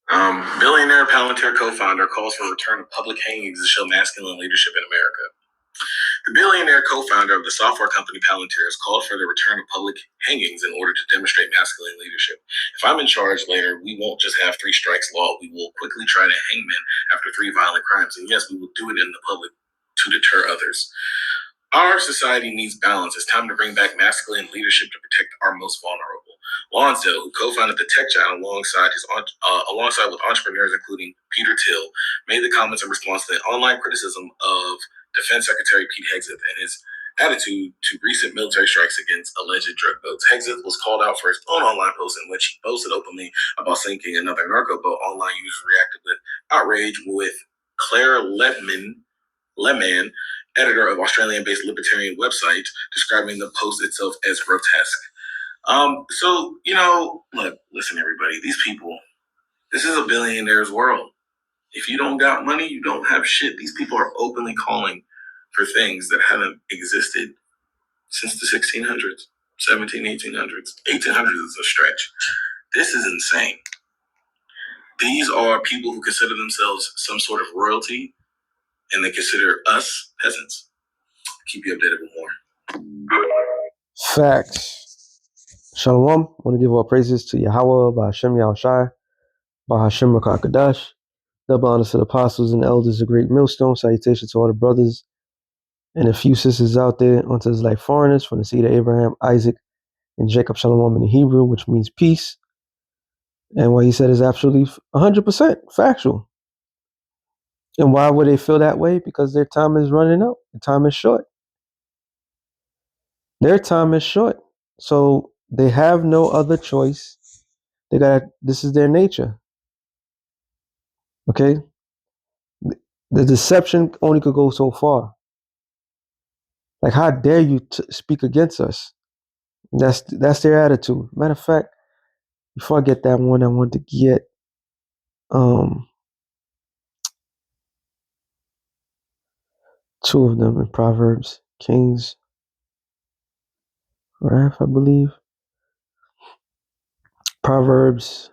Billionaire Palantir co-founder calls for a return of public hangings to show masculine leadership in America. The billionaire co-founder of the software company Palantir has called for the return of public hangings in order to demonstrate masculine leadership. If I'm in charge later, we won't just have three strikes law. We will quickly try to hang men after three violent crimes. And yes, we will do it in the public to deter others. Our society needs balance. It's time to bring back masculine leadership to protect our most vulnerable. Lonsdale, who co-founded the tech giant alongside with entrepreneurs including Peter Thiel, made the comments in response to the online criticism of Defense Secretary Pete Hegseth and his attitude to recent military strikes against alleged drug boats. Hegseth was called out for his own online post in which he boasted openly about sinking another narco boat. Online users reacted with outrage, with Claire Lehman, editor of Australian-based libertarian website, describing the post itself as grotesque. Look, listen, everybody, these people, this is a billionaire's world. If you don't got money, you don't have shit. These people are openly calling for things that haven't existed since the 1600s, 1800s. 1800s is a stretch. This is insane. These are people who consider themselves some sort of royalty, and they consider us peasants. Keep you updated with more. Facts. Shalom. I want to give all praises to Yahweh, Ba'Hashem Yahushai, Ba'Hashem Rakakadash. Double honors to the apostles and elders, a great millstone. Salutation to all the brothers and a few sisters out there onto his life foreigners from the seed of Abraham, Isaac, and Jacob. Shalom in the Hebrew, which means peace. And what he said is absolutely 100% factual. And why would they feel that way? Because their time is running out. The time is short. Their time is short. So they have no other choice. This is their nature. Okay? The deception only could go so far. Like, how dare you speak against us? That's their attitude. Matter of fact, before I get that one, I want to get two of them in Proverbs, Kings, Wrath, I believe. Proverbs.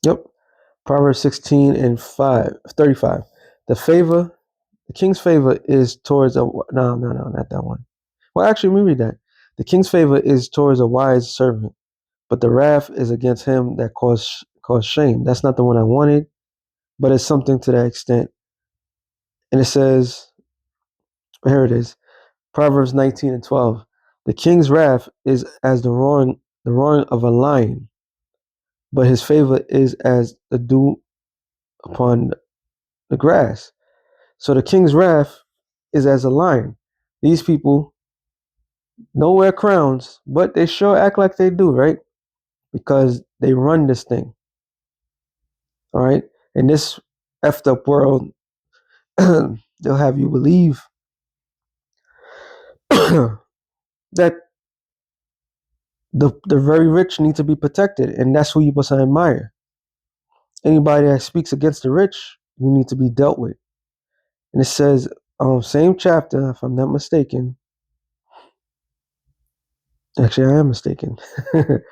Yep. Proverbs 16 and 35. The king's favor is towards no, not that one. Well, actually, let me read that. The king's favor is towards a wise servant, but the wrath is against him that cause shame. That's not the one I wanted, but it's something to that extent. And it says, here it is, Proverbs 19 and 12. The king's wrath is as the roaring of a lion, but his favor is as the dew upon the grass. So the king's wrath is as a lion. These people don't wear crowns, but they sure act like they do, right? Because they run this thing. All right? In this effed up world, they'll have you believe that the very rich need to be protected, and that's who you must admire. Anybody that speaks against the rich, you need to be dealt with. And it says, same chapter, if I'm not mistaken. Actually, I am mistaken. There's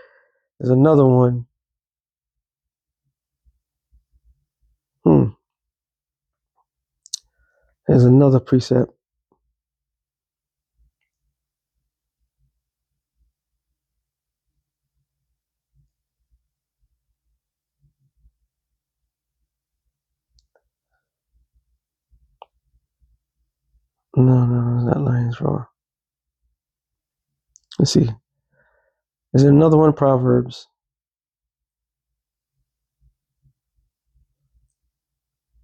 another one. There's another precept. No, it's not Lions Roar. Let's see. There's another one, Proverbs.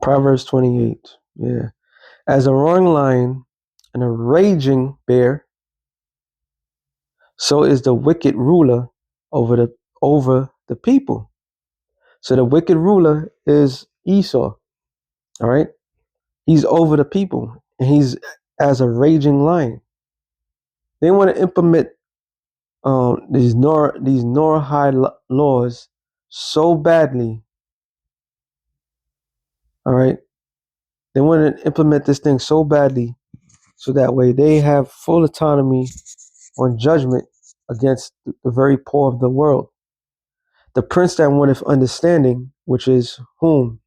Proverbs 28. Yeah. As a roaring lion and a raging bear, so is the wicked ruler over the people. So the wicked ruler is Esau. All right. He's over the people, and he's as a raging lion. They want to implement these Noahide laws so badly. All right. They want to implement this thing so badly so that way they have full autonomy on judgment against the very poor of the world. The prince that wanted understanding, which is whom?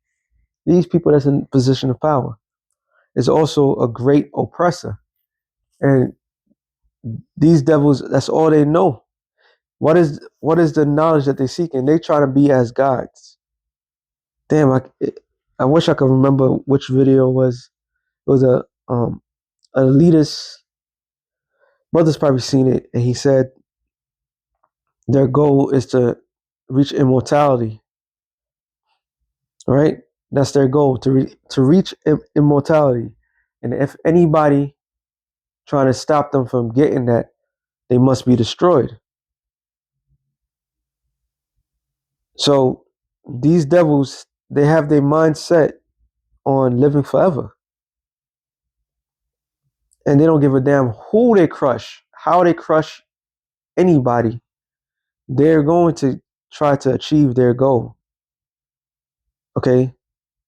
These people that's in position of power, is also a great oppressor. And these devils, that's all they know. What is the knowledge that they seek? And they try to be as gods. Damn, I wish I could remember which video it was. It was a elitist brother's probably seen it, and he said their goal is to reach immortality. Right? That's their goal, to reach immortality. And if anybody trying to stop them from getting that, they must be destroyed. So these devils, they have their mind set on living forever. And they don't give a damn who they crush, how they crush anybody. They're going to try to achieve their goal. Okay?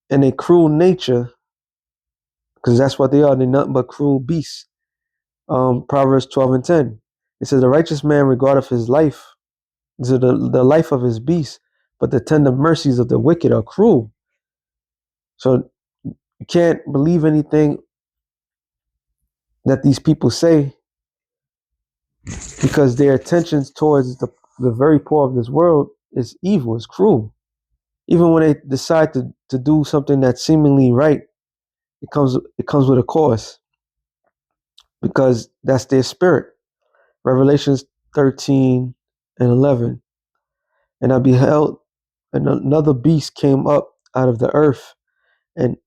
And a cruel nature, because that's what they are. They're nothing but cruel beasts. Proverbs 12:10. It says, the righteous man regardeth his life, to the life of his beast, but the tender mercies of the wicked are cruel. So you can't believe anything that these people say, because their intentions towards the very poor of this world is evil, is cruel. Even when they decide to do something that's seemingly right, it comes with a cost, because that's their spirit. Revelations 13:11. And I beheld, and another beast came up out of the earth, and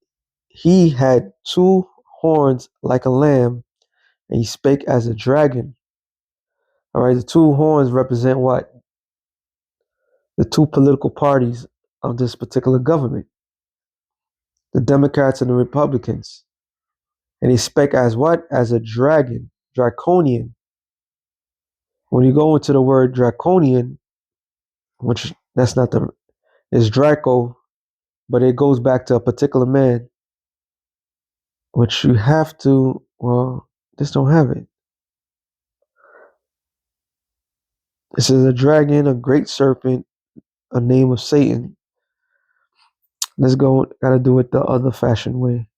he had two horns like a lamb, and he spake as a dragon. All right, the two horns represent what? The two political parties of this particular government, the Democrats and the Republicans. And he spake as what? As a dragon, draconian. When you go into the word draconian, which that's not the, it's Draco, but it goes back to a particular man, which you have to, well, this don't have it. This is a dragon, a great serpent, a name of Satan. Let's go, gotta do it the other fashioned way.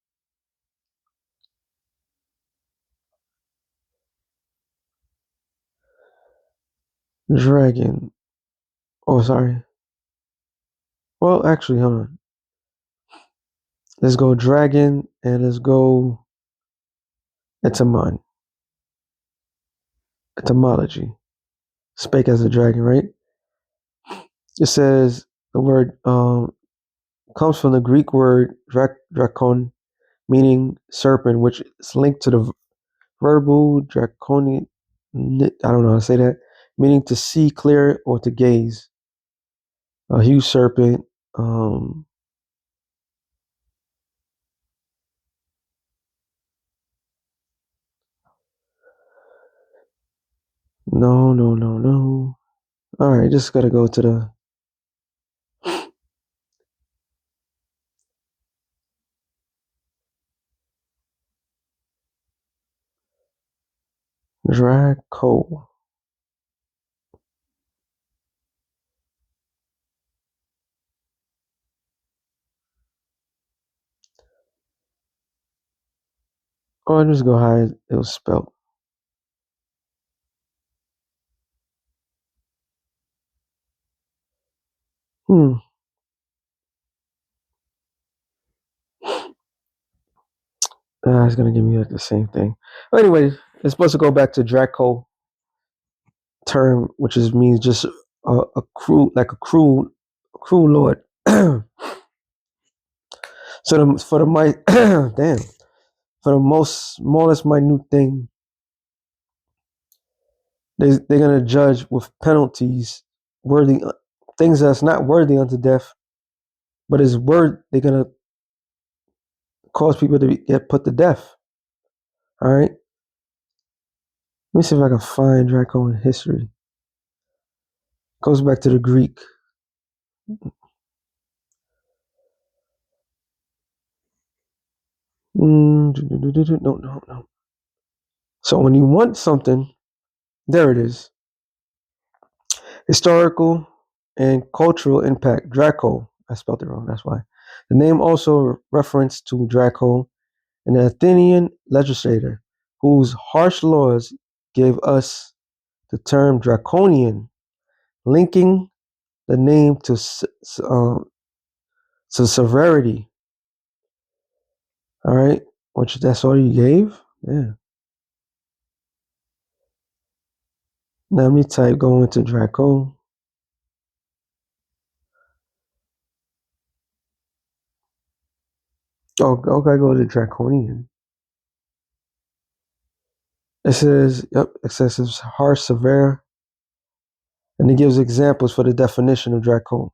Dragon. Oh, sorry. Well, actually, hold on. Let's go dragon, and let's go etymology. Spake as a dragon, right? It says the word comes from the Greek word dracon, meaning serpent, which is linked to the verbal draconian. I don't know how to say that, meaning to see clear or to gaze. A huge serpent. No, no, no, no. All right, just gotta go to the Draco. Oh, just go how it was spelled. Hmm. It's gonna give me like the same thing. But anyway, it's supposed to go back to Draco term, which is means just a cruel, like a cruel lord. So for the my damn, for the most smallest minute thing, they're gonna judge with penalties worthy, things that's not worthy unto death, but is worth, they're gonna cause people to get put to death. All right. Let me see if I can find Draco in history. Goes back to the Greek. No, no, no. So when you want something, there it is. Historical and cultural impact. Draco. I spelled it wrong. That's why. The name also reference to Draco, an Athenian legislator whose harsh laws gave us the term draconian, linking the name to severity. All right, which that's all you gave. Yeah. Now let me type go into Draco. Oh, okay, go to draconian. It says, yep, excessive, harsh, severe, and it gives examples for the definition of Draco.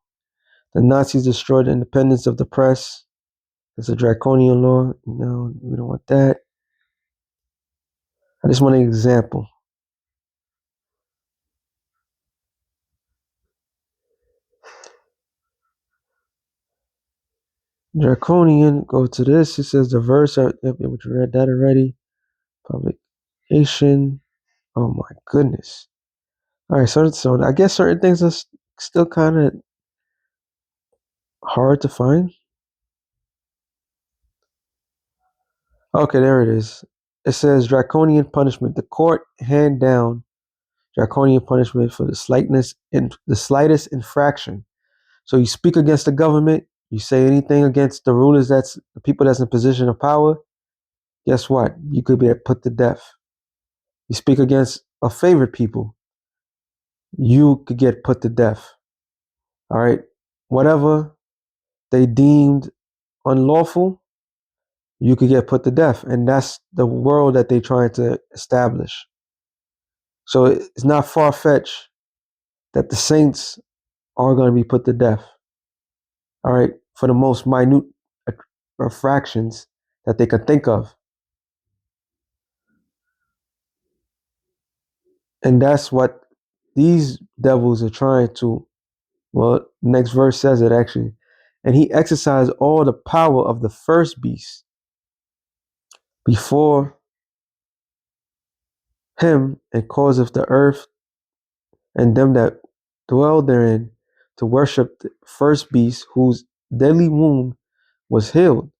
The Nazis destroyed the independence of the press. It's a draconian law. No, we don't want that. I just want an example. Draconian, go to this. It says the verse, yep, we read that already. Publication. Oh my goodness. All right, so I guess certain things are still kind of hard to find. Okay, there it is. It says draconian punishment. The court hand down draconian punishment for the slightest infraction. So you speak against the government, you say anything against the rulers, that's the people that's in position of power. Guess what? You could be put to death. You speak against a favorite people, you could get put to death. All right, whatever they deemed unlawful, you could get put to death, and that's the world that they're trying to establish. So it's not far-fetched that the saints are going to be put to death. All right, for the most minute fractions that they could think of. And that's what these devils are trying to, well, next verse says it actually. And he exercised all the power of the first beast before him, and causeth the earth and them that dwell therein to worship the first beast whose deadly wound was healed.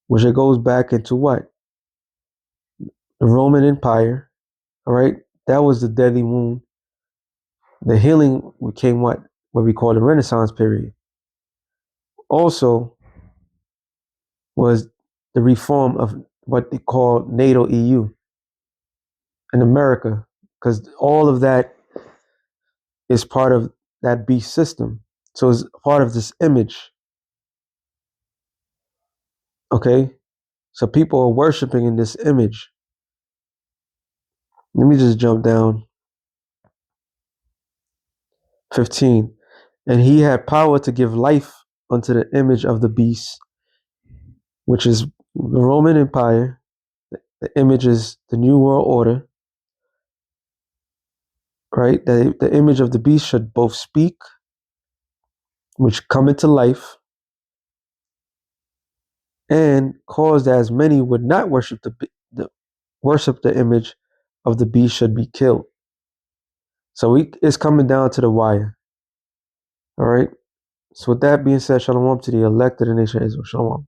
Which it goes back into what? The Roman Empire. All right. That was the deadly wound. The healing became what we call the Renaissance period. Also was the reform of what they call NATO EU in America, because all of that is part of that beast system. So it's part of this image. Okay. So people are worshiping in this image. Let me just jump down. 15. And he had power to give life unto the image of the beast, which is the Roman Empire. The image is the New World Order, right? The image of the beast should both speak, which come into life, and cause as many would not worship the image of the beast should be killed. So it's coming down to the wire. All right. So with that being said, shalom to the elect of the nation of Israel. Shalom.